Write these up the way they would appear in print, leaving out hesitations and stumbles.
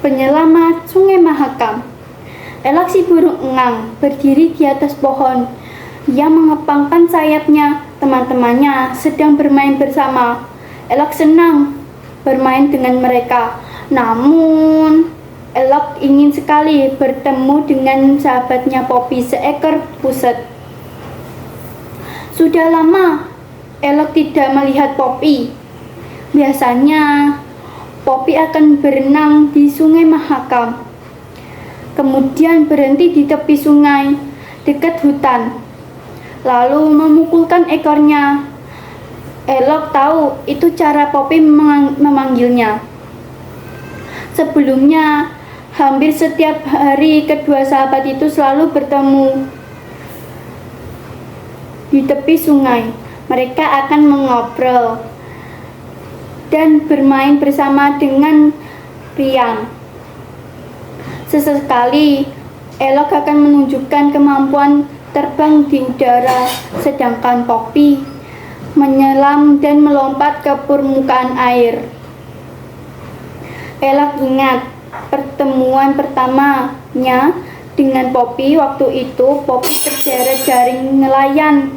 Penyelamat Sungai Mahakam. Elok si burung engang berdiri di atas pohon. Ia mengepangkan sayapnya. Teman-temannya sedang bermain bersama. Elok senang bermain dengan mereka. Namun, Elok ingin sekali bertemu dengan sahabatnya Poppy, seekor puset. Sudah lama Elok tidak melihat Poppy. Biasanya Poppy akan berenang di Sungai Mahakam, kemudian berhenti di tepi sungai dekat hutan, lalu memukulkan ekornya. Elok tahu itu cara Poppy memanggilnya. Sebelumnya, hampir setiap hari kedua sahabat itu selalu bertemu di tepi sungai. Mereka akan mengobrol dan bermain bersama dengan riang. Sesekali, Elok akan menunjukkan kemampuan terbang di udara, sedangkan Poppy menyelam dan melompat ke permukaan air. Elok ingat pertemuan pertamanya dengan Poppy. Waktu itu, Poppy terseret jaring nelayan.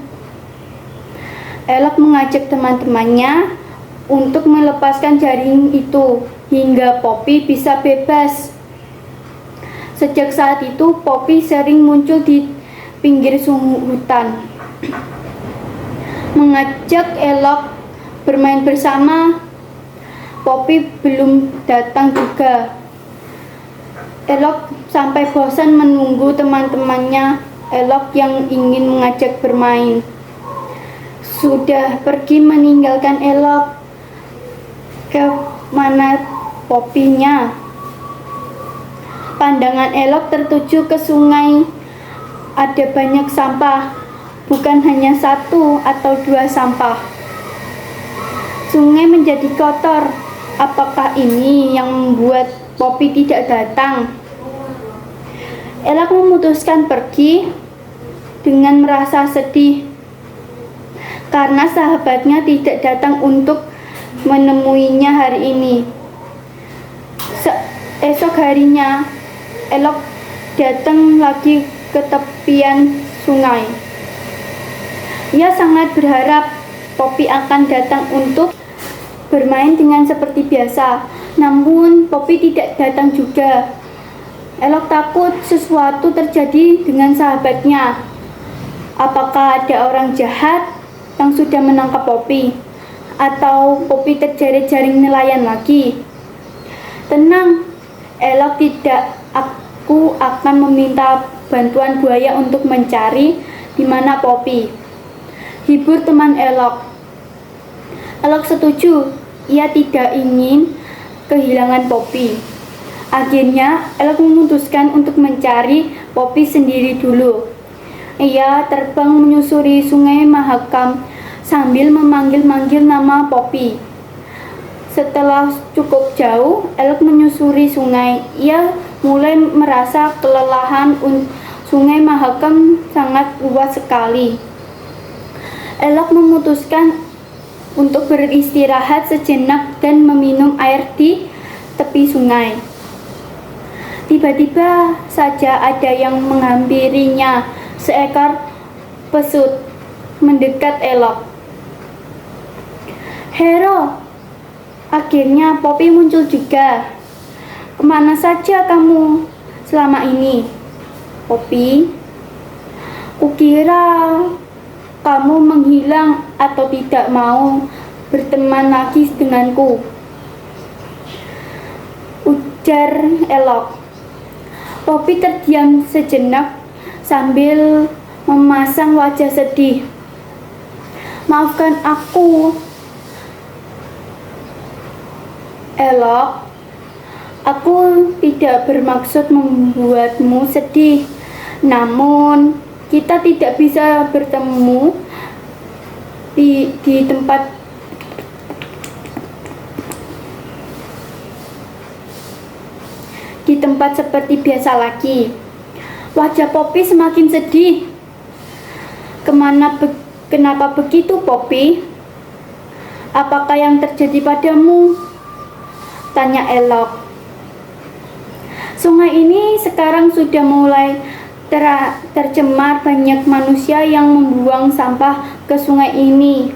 Elok mengajak teman-temannya untuk melepaskan jaring itu hingga Poppy bisa bebas. Sejak saat itu, Poppy sering muncul di pinggir hutan, mengajak Elok bermain bersama. Poppy belum datang juga. Elok sampai bosan menunggu teman-temannya Elok yang ingin mengajak bermain. Sudah pergi meninggalkan Elok. Ke mana Poppy-nya? Pandangan Elok tertuju ke sungai. Ada banyak sampah, bukan hanya satu atau dua sampah. Sungai menjadi kotor. Apakah ini yang membuat Poppy tidak datang? Elok memutuskan pergi dengan merasa sedih karena sahabatnya tidak datang untuk menemuinya hari ini. Esok harinya, Elok datang lagi ke tepian sungai. Ia sangat berharap Poppy akan datang untuk bermain dengan seperti biasa. Namun Poppy tidak datang juga. Elok takut sesuatu terjadi dengan sahabatnya. Apakah ada orang jahat yang sudah menangkap Poppy? Atau Poppy terjerat jaring nelayan lagi? Tenang, Elok tidak. Aku akan meminta bantuan buaya untuk mencari di mana Poppy. Hibur teman Elok. Elok setuju. Ia tidak ingin kehilangan Poppy. Akhirnya, Elok memutuskan untuk mencari Poppy sendiri dulu. Ia terbang menyusuri Sungai Mahakam sambil memanggil-manggil nama Poppy. Setelah cukup jauh, Elok menyusuri sungai. Ia mulai merasa kelelahan. Sungai Mahakam sangat luas sekali. Elok memutuskan untuk beristirahat sejenak dan meminum air di tepi sungai. Tiba-tiba saja ada yang menghampirinya. Seekor pesut mendekat Elok. Hero, akhirnya Poppy muncul juga. Kemana saja kamu selama ini, Poppy? Kukira kamu menghilang atau tidak mau berteman lagi denganku, ujar Elok. Poppy terdiam sejenak sambil memasang wajah sedih. Maafkan aku, Elok. Aku tidak bermaksud membuatmu sedih. Namun, kita tidak bisa bertemu di tempat di tempat seperti biasa lagi. Wajah Poppy semakin sedih. Kenapa begitu, Poppy? Apakah yang terjadi padamu? Tanya Elok. Sungai ini sekarang sudah mulai tercemar, banyak manusia yang membuang sampah ke sungai ini.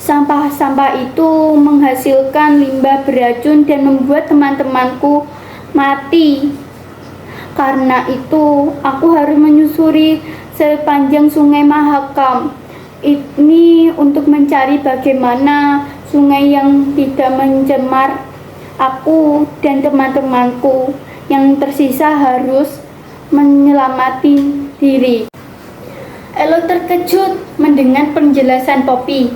Sampah-sampah itu menghasilkan limbah beracun dan membuat teman-temanku mati. Karena itu, aku harus menyusuri sepanjang Sungai Mahakam ini untuk mencari bagaimana sungai yang tidak mencemar. Aku dan teman-temanku yang tersisa harus menyelamati diri. Elok terkejut mendengar penjelasan Poppy.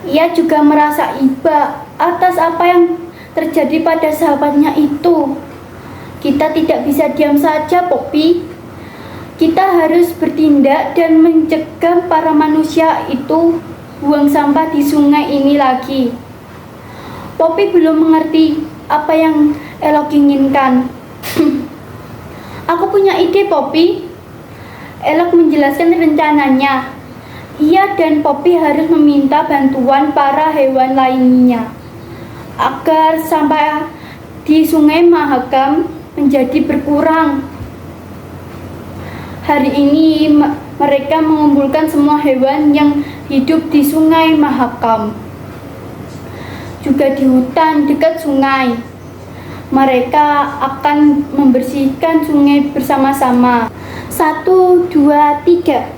Ia juga merasa iba atas apa yang terjadi pada sahabatnya itu. Kita tidak bisa diam saja, Poppy. Kita harus bertindak dan mencegah para manusia itu buang sampah di sungai ini lagi. Poppy belum mengerti apa yang Elok inginkan. Aku punya ide, Poppy. Elok menjelaskan rencananya. Ia dan Poppy harus meminta bantuan para hewan lainnya agar sampah di Sungai Mahakam menjadi berkurang. Hari ini mereka mengumpulkan semua hewan yang hidup di Sungai Mahakam, juga di hutan dekat sungai. Mereka akan membersihkan sungai bersama-sama. 1, 2, 3.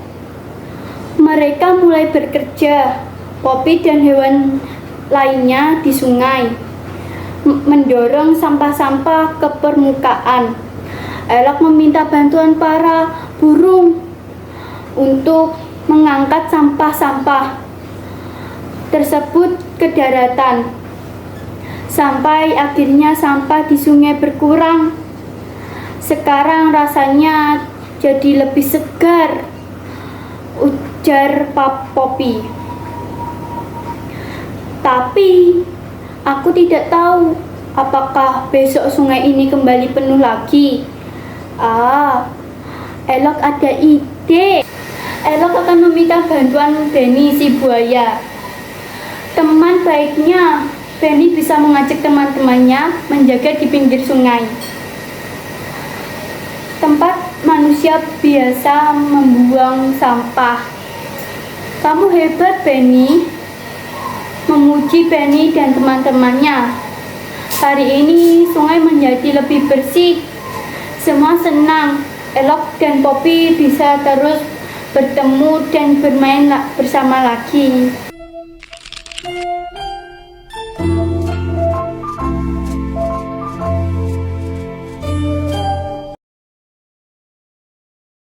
Mereka mulai bekerja. Poppy dan hewan lainnya di sungai mendorong sampah-sampah ke permukaan. Elok meminta bantuan para burung untuk mengangkat sampah-sampah tersebut ke daratan. Sampai akhirnya sampah di sungai berkurang. Sekarang rasanya jadi lebih segar, ujar Poppy. Tapi aku tidak tahu apakah besok sungai ini kembali penuh lagi. Elok ada ide. Elok akan meminta bantuan Benny si buaya. Teman baiknya, Benny bisa mengajak teman-temannya menjaga di pinggir sungai, tempat manusia biasa membuang sampah. Kamu hebat, Benny, memuji Benny dan teman-temannya. Hari ini sungai menjadi lebih bersih. Semua senang. Elok dan Poppy bisa terus bertemu dan bermain bersama lagi.